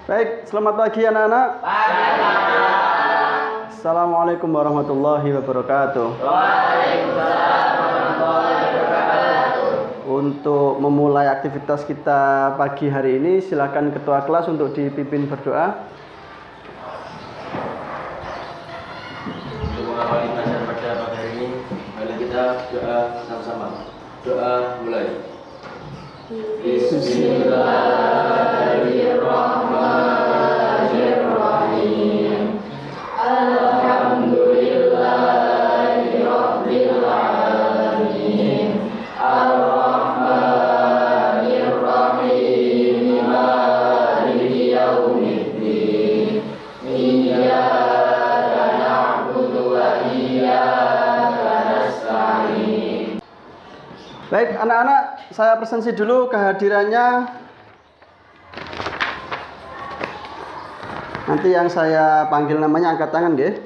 Baik, selamat pagi anak-anak. Assalamualaikum warahmatullahi wabarakatuh. Waalaikumsalam warahmatullahi wabarakatuh. Untuk memulai aktivitas kita pagi hari ini, silakan ketua kelas untuk dipimpin berdoa. Untuk mengawali pelajaran pada pagi hari ini, mari kita doa sama-sama. Doa mulai. Bismillahirrahmanirrahim. Alhamdulillahirabbil alamin. Ar-Rahmanir-Rahim. Maliki yaumiddin. Iyyaka na'budu wa iyyaka nasta'in. Baik, anak-anak, saya presensi dulu kehadirannya. Nanti yang saya panggil namanya angkat tangan, nggih.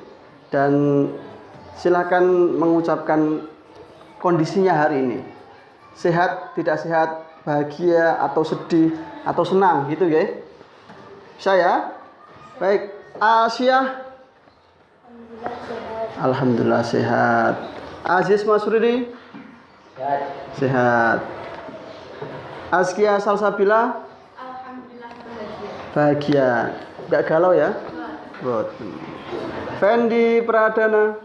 Dan silakan mengucapkan kondisinya hari ini. Sehat, tidak sehat, bahagia atau sedih atau senang gitu, nggih. Saya baik, Asia. Alhamdulillah sehat. Aziz Masruri sehat. Askia Salsabila Alhamdulillah bahagia. bahagia. Enggak galau ya? Betul. Fendi Pradana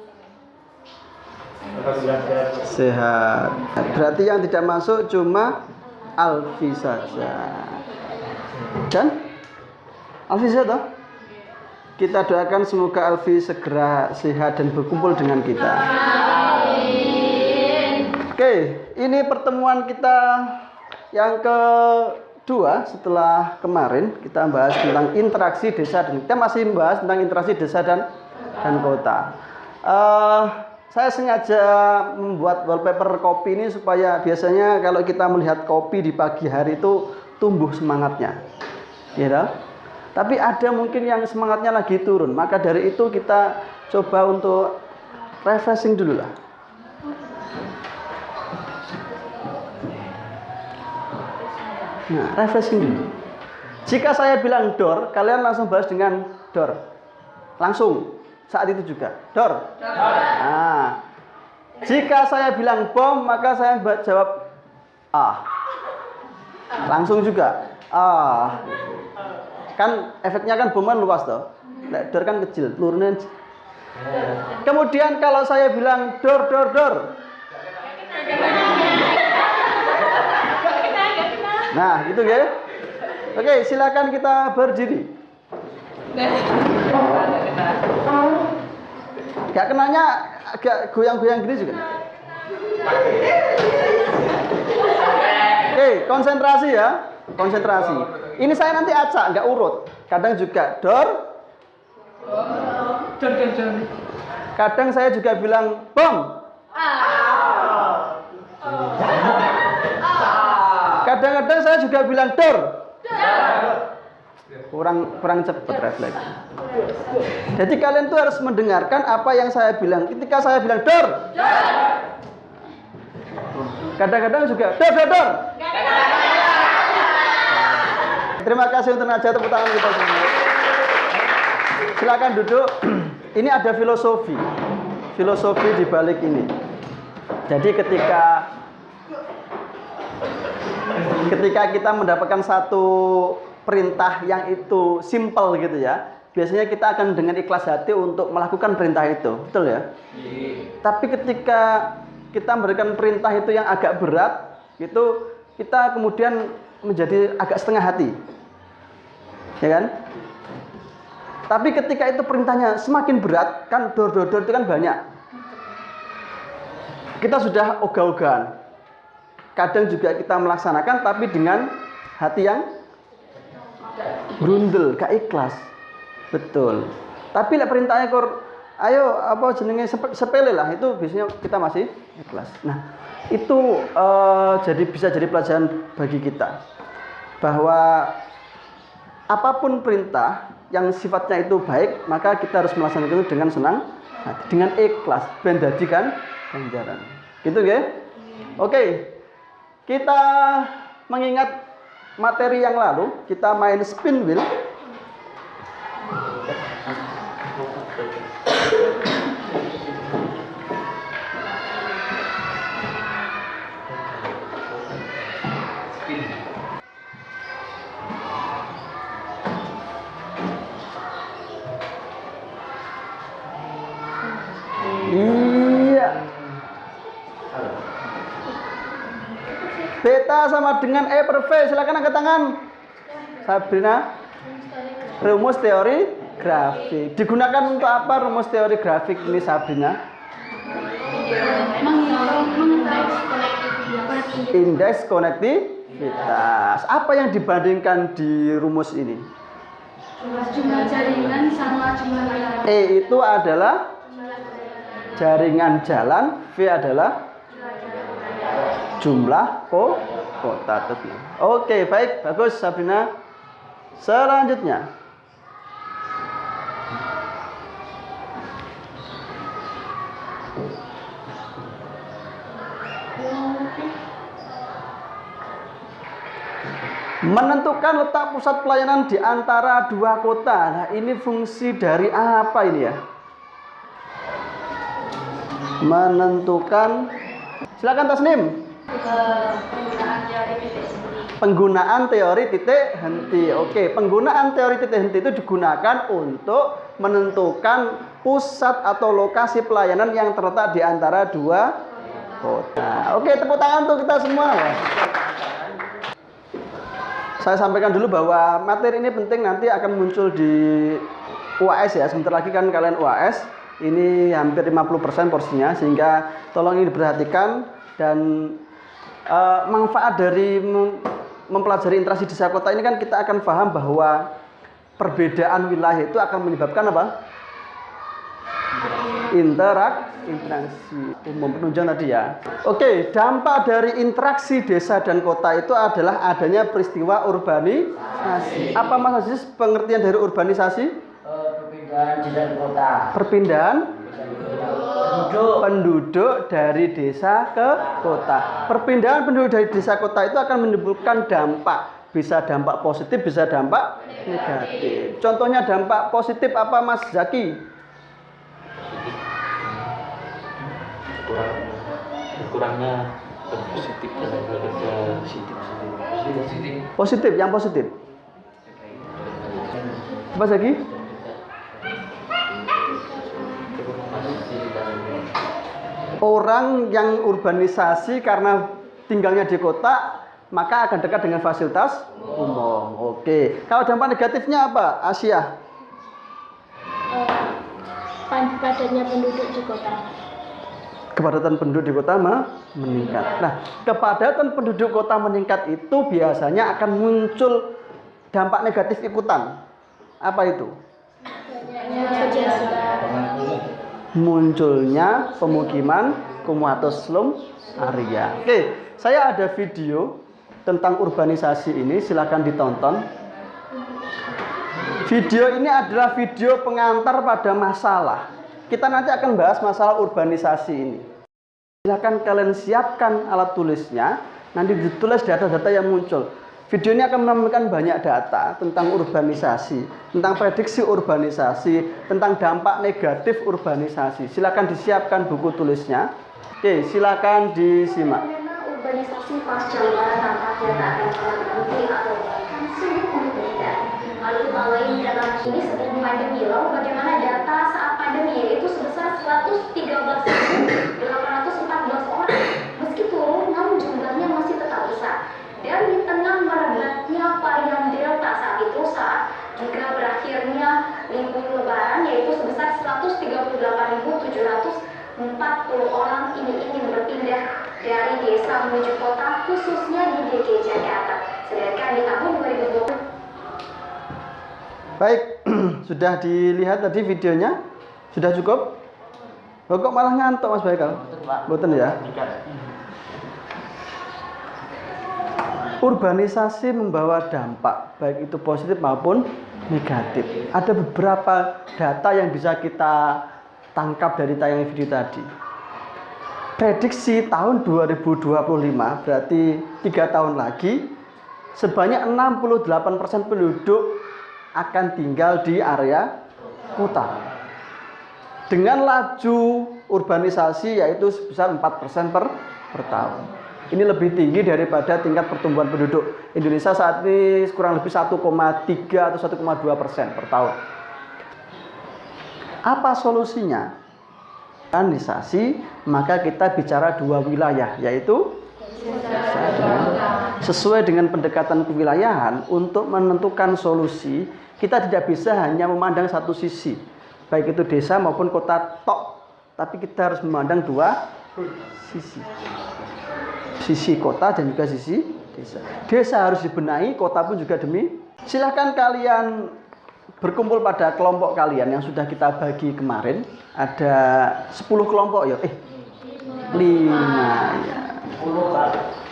sehat. Berarti yang tidak masuk cuma Alfi saja. Dan Alfi sehat toh? Kita doakan semoga Alfi segera sehat dan berkumpul dengan kita. Oke, ini pertemuan kita yang kedua setelah kemarin kita bahas tentang interaksi desa dan kita masih membahas tentang interaksi desa dan kota. Saya sengaja membuat wallpaper kopi ini supaya biasanya kalau kita melihat kopi di pagi hari itu tumbuh semangatnya, gitu. Tapi ada mungkin yang semangatnya lagi turun, maka dari itu kita coba untuk refreshing dulu lah. Nah, refreshing dulu. Jika saya bilang door, kalian langsung bahas dengan door. Langsung. Saat itu juga. Door. Nah, jika saya bilang bom, maka saya jawab ah. Langsung juga. Ah. Kan efeknya kan bom kan luas toh. Door kan kecil, pelurunya. Kemudian kalau saya bilang door. Nah, gitu ya. Oke, silakan kita berdiri. Gak kenanya agak goyang-goyang gini juga. Oke, konsentrasi ya. Konsentrasi. Ini saya nanti acak, nggak urut. Kadang juga door. Kadang saya juga bilang bom. Kadang-kadang saya juga bilang door. Kurang cepat refleks. Jadi kalian tuh harus mendengarkan apa yang saya bilang. Ketika saya bilang door. Kadang-kadang juga door. Terima kasih untuk naja, tepuk tangan kita semua. Silakan duduk. Ini ada filosofi di balik ini. Jadi ketika kita mendapatkan satu perintah yang itu simple gitu ya, biasanya kita akan dengan ikhlas hati untuk melakukan perintah itu, betul ya? Tapi ketika kita memberikan perintah itu yang agak berat, gitu, kita kemudian menjadi agak setengah hati, ya kan? Tapi ketika itu perintahnya semakin berat, kan door itu kan banyak. Kita sudah ogah-ogahan. Kadang juga kita melaksanakan tapi dengan hati yang grundel, gak ikhlas. Betul. Tapi lek perintahnya ayo apa jenenge sepele lah, itu biasanya kita masih ikhlas. Nah, itu bisa jadi pelajaran bagi kita bahwa apapun perintah yang sifatnya itu baik, maka kita harus melaksanakan itu dengan senang hati, dengan ikhlas, ben dadi kan ganjaran. Gitu ya? Oke. Kita mengingat materi yang lalu, kita main spin wheel. Ya. Beta sama dengan E per V. Silakan angkat tangan. Sabrina. Rumus teori grafik. Digunakan untuk apa rumus teori grafik ini, Sabrina? Indeks konektivitas. Apa yang dibandingkan di rumus ini? Jumlah jaringan sama jumlah layar. E itu adalah jaringan jalan, V adalah jumlah kota. Oke, baik, bagus Sabrina. Selanjutnya, menentukan letak pusat pelayanan di antara dua kota. Nah, ini fungsi dari apa ini ya? Menentukan. Silakan Tasnim. Penggunaan teori titik henti. Oke, penggunaan teori titik henti itu digunakan untuk menentukan pusat atau lokasi pelayanan yang terletak di antara dua kota. Oke, tepuk tangan untuk kita semua ya. Saya sampaikan dulu bahwa materi ini penting, nanti akan muncul di UAS ya. Sebentar lagi kan kalian UAS. Ini hampir 50% porsinya, sehingga tolong ini diperhatikan. Dan manfaat dari mempelajari interaksi desa kota ini kan kita akan paham bahwa perbedaan wilayah itu akan menyebabkan apa? Interaksi umum penunjang tadi ya. Oke, dampak dari interaksi desa dan kota itu adalah adanya peristiwa urbanisasi. Apa Mas Aziz pengertian dari urbanisasi? Perpindahan desa ke kota. Perpindahan penduduk dari desa ke kota. Perpindahan penduduk dari desa ke kota itu akan menimbulkan dampak. Bisa dampak positif, bisa dampak negatif. Contohnya dampak positif apa Mas Zaki? Kurangnya positif dalam bekerja Positif, yang positif. Apa lagi? Orang yang urbanisasi karena tinggalnya di kota, maka akan dekat dengan fasilitas umum. Oke. Kalau dampak negatifnya apa, Asia? Padatnya penduduk di kota. Kepadatan penduduk di kota meningkat. Nah, kepadatan penduduk kota meningkat itu biasanya akan muncul dampak negatif ikutan. Apa itu? Munculnya pemukiman komunitas slum area. Oke, saya ada video tentang urbanisasi ini, silakan ditonton. Video ini adalah video pengantar pada masalah. Kita nanti akan bahas masalah urbanisasi ini. Silakan kalian siapkan alat tulisnya, nanti ditulis data-data yang muncul. Video ini akan menampilkan banyak data tentang urbanisasi, tentang prediksi urbanisasi, tentang dampak negatif urbanisasi. Silakan disiapkan buku tulisnya. Oke, silakan disimak. Fenomena urbanisasi pasca lebaran nampaknya tak akan pernah berhenti atau bahkan sungguh berbeda. Lalu kalau ini dalam ini sebelum pandemi, lalu bagaimana data saat pandemi yaitu sebesar 113.814 orang, meski turun namun jumlahnya masih tetap besar. Dan di tengah merebaknya varian Delta saat itu, saat juga berakhirnya libur lebaran yaitu sebesar 138.740 orang ini ingin berpindah dari desa menuju kota, khususnya di DKI Jakarta. Sedangkan di tahun 2020. Baik, sudah dilihat tadi videonya? Sudah cukup? Oh, kok malah ngantuk Mas Baikal? Boten ya? Urbanisasi membawa dampak, baik itu positif maupun negatif. Ada beberapa data yang bisa kita tangkap dari tayangan video tadi. Prediksi tahun 2025, berarti 3 tahun lagi, sebanyak 68% penduduk akan tinggal di area kota. Dengan laju urbanisasi yaitu sebesar 4% per tahun. Ini lebih tinggi daripada tingkat pertumbuhan penduduk Indonesia saat ini kurang lebih 1,3 atau 1,2% per tahun. Apa solusinya? urbanisasi, maka kita bicara dua wilayah, yaitu sesuai dengan pendekatan kewilayahan. Untuk menentukan solusi, kita tidak bisa hanya memandang satu sisi, baik itu desa maupun kota tok, tapi kita harus memandang dua sisi kota dan juga sisi desa. Desa harus dibenahi, kota pun juga demi. Silahkan kalian berkumpul pada kelompok kalian yang sudah kita bagi kemarin. Ada 10 kelompok ya, 5 ya.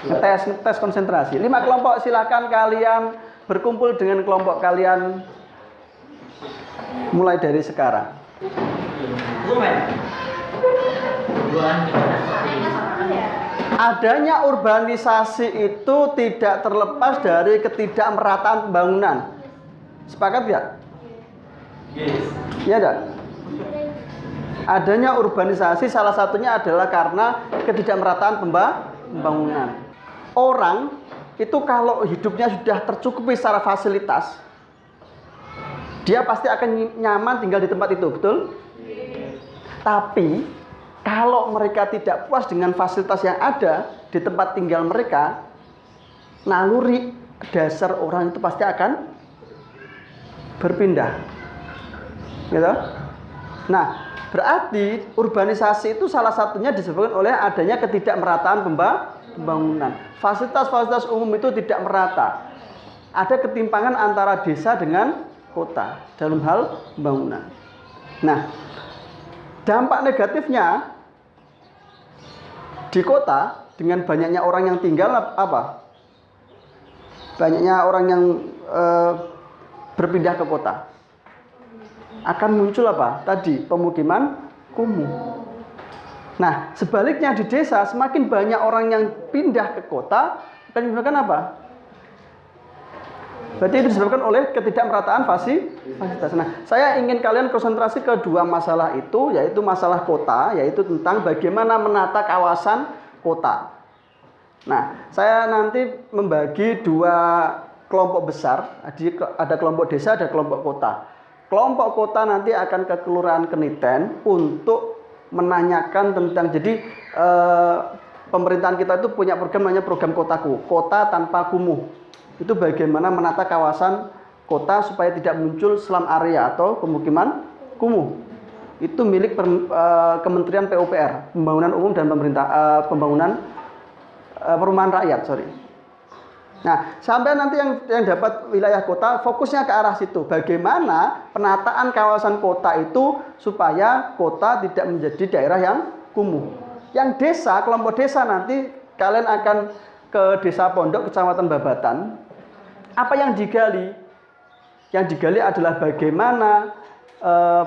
Ngetes konsentrasi. 5 kelompok, silakan kalian berkumpul dengan kelompok kalian mulai dari sekarang. Adanya urbanisasi itu tidak terlepas dari ketidakmerataan pembangunan. Sepakat ya? Yes. Iya enggak? Adanya urbanisasi salah satunya adalah karena ketidakmerataan pembangunan. Orang itu kalau hidupnya sudah tercukupi secara fasilitas, dia pasti akan nyaman tinggal di tempat itu, betul? Tapi kalau mereka tidak puas dengan fasilitas yang ada di tempat tinggal mereka, naluri dasar orang itu pasti akan berpindah. Gitu? Nah, berarti urbanisasi itu salah satunya disebabkan oleh adanya ketidakmerataan pembangunan. Fasilitas-fasilitas umum itu tidak merata. Ada ketimpangan antara desa dengan kota dalam hal pembangunan. Nah, dampak negatifnya di kota dengan banyaknya orang yang tinggal apa? Banyaknya orang yang berpindah ke kota. Akan muncul apa? Tadi pemukiman kumuh. Nah, sebaliknya di desa semakin banyak orang yang pindah ke kota akan menyebabkan apa? Berarti itu disebabkan oleh ketidakmerataan fasilitas. Nah, saya ingin kalian konsentrasi ke dua masalah itu, yaitu masalah kota, yaitu tentang bagaimana menata kawasan kota. Nah, saya nanti membagi dua kelompok besar, ada kelompok desa, ada kelompok kota. Kelompok kota nanti akan ke Kelurahan Keniten untuk menanyakan tentang, jadi pemerintahan kita itu punya program namanya program Kotaku, kota tanpa kumuh. Itu bagaimana menata kawasan kota supaya tidak muncul slum area atau pemukiman kumuh. Itu milik Kementerian PUPR, Pembangunan Umum dan Perumahan Rakyat, sorry. Nah, sampai nanti yang dapat wilayah kota fokusnya ke arah situ. Bagaimana penataan kawasan kota itu supaya kota tidak menjadi daerah yang kumuh. Yang desa, kelompok desa nanti kalian akan ke Desa Pondok, Kecamatan Babatan. Apa yang digali? Yang digali adalah bagaimana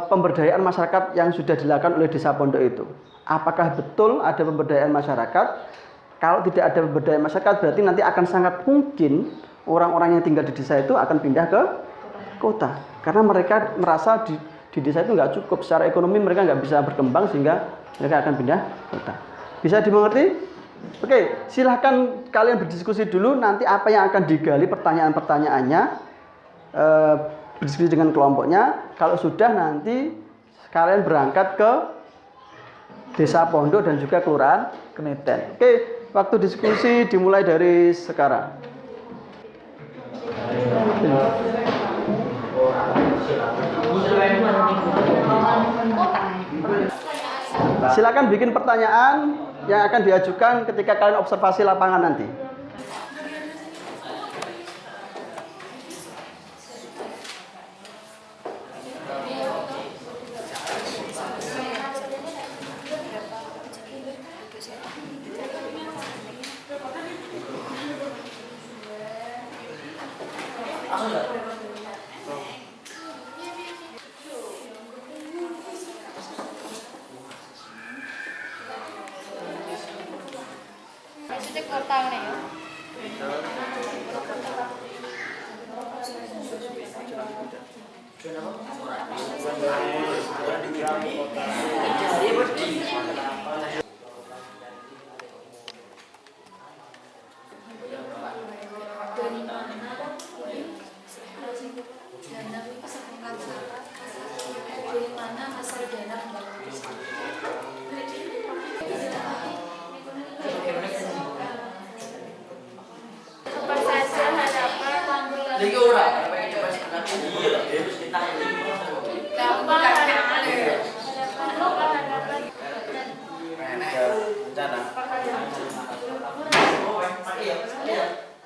pemberdayaan masyarakat yang sudah dilakukan oleh Desa Pondok itu. Apakah betul ada pemberdayaan masyarakat? Kalau tidak ada pemberdayaan masyarakat, berarti nanti akan sangat mungkin orang-orang yang tinggal di desa itu akan pindah ke kota. Karena mereka merasa di desa itu nggak cukup. Secara ekonomi mereka nggak bisa berkembang sehingga mereka akan pindah ke kota. Bisa dimengerti? Oke, silahkan kalian berdiskusi dulu. Nanti apa yang akan digali pertanyaan-pertanyaannya, berdiskusi dengan kelompoknya. Kalau sudah, nanti kalian berangkat ke Desa Pondok dan juga Kelurahan Keniten. Oke, waktu diskusi dimulai dari sekarang. Silakan bikin pertanyaan yang akan diajukan ketika kalian observasi lapangan nanti.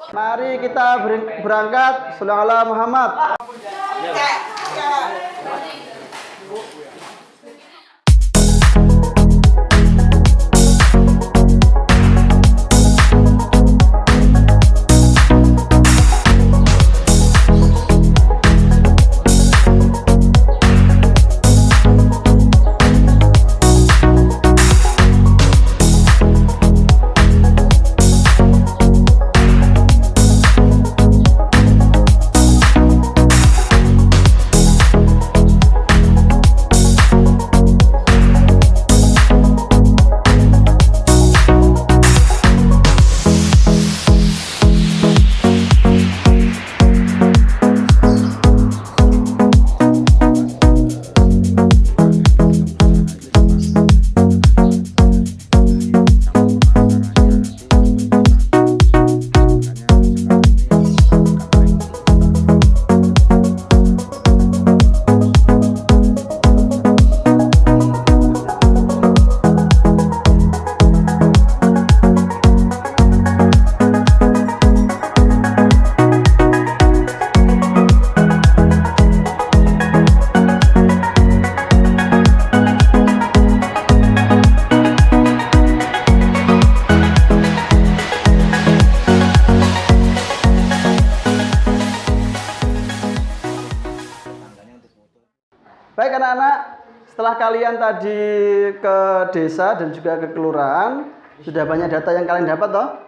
Mari kita berangkat. Shallallahu ala Muhammad. Baik anak-anak, setelah kalian tadi ke desa dan juga ke kelurahan, sudah banyak data yang kalian dapat toh?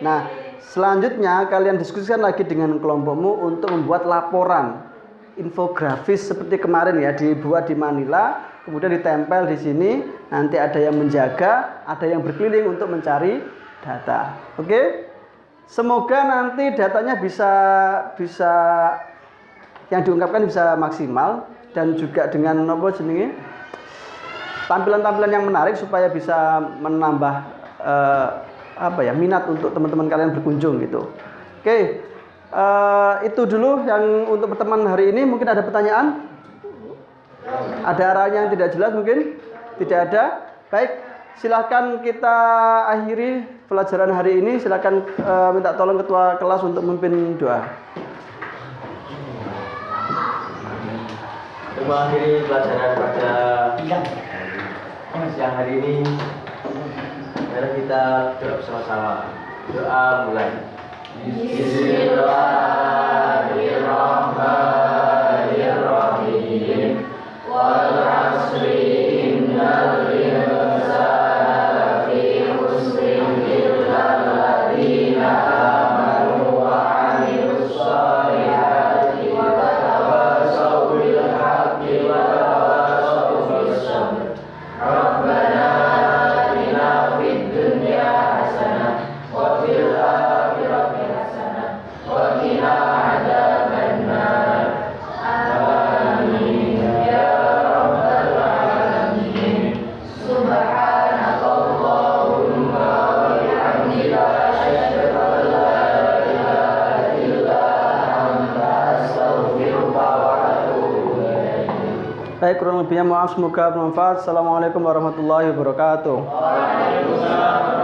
Nah, selanjutnya kalian diskusikan lagi dengan kelompokmu untuk membuat laporan infografis seperti kemarin ya, dibuat di Manila, kemudian ditempel di sini, nanti ada yang menjaga, ada yang berkeliling untuk mencari data. Oke? Semoga nanti datanya bisa yang diungkapkan bisa maksimal dan juga dengan apa jenenge tampilan-tampilan yang menarik supaya bisa menambah minat untuk teman-teman kalian berkunjung gitu. Oke, itu dulu yang untuk pertemuan hari ini. Mungkin ada pertanyaan? Ada arah yang tidak jelas mungkin? Tidak ada. Baik, silakan kita akhiri pelajaran hari ini. Silakan minta tolong ketua kelas untuk memimpin doa. Mengakhiri pelajaran pada siang hari ini, mari kita doa bersama-sama. Doa mulai. Bismillahirrahmanirrahim. Wal 'ashri innal insana lafi khusrin illa alladziina amanu wa 'amilus shalihati wa tawasaw bil haqqi wa tawasaw bis sabr. Rabbana atina fid dunya hasanah wa fil akhirati hasanah wa qina adzabannar. Amin ya rabbal alamin. Subhanakallahumma wa bihamdika asyhadu an la ilaha illa anta astaghfiruka wa atubu ilaik. Baik, kurang lebihnya maaf, semoga bermanfaat. Assalamualaikum warahmatullahi wabarakatuh. Waalaikumsalam.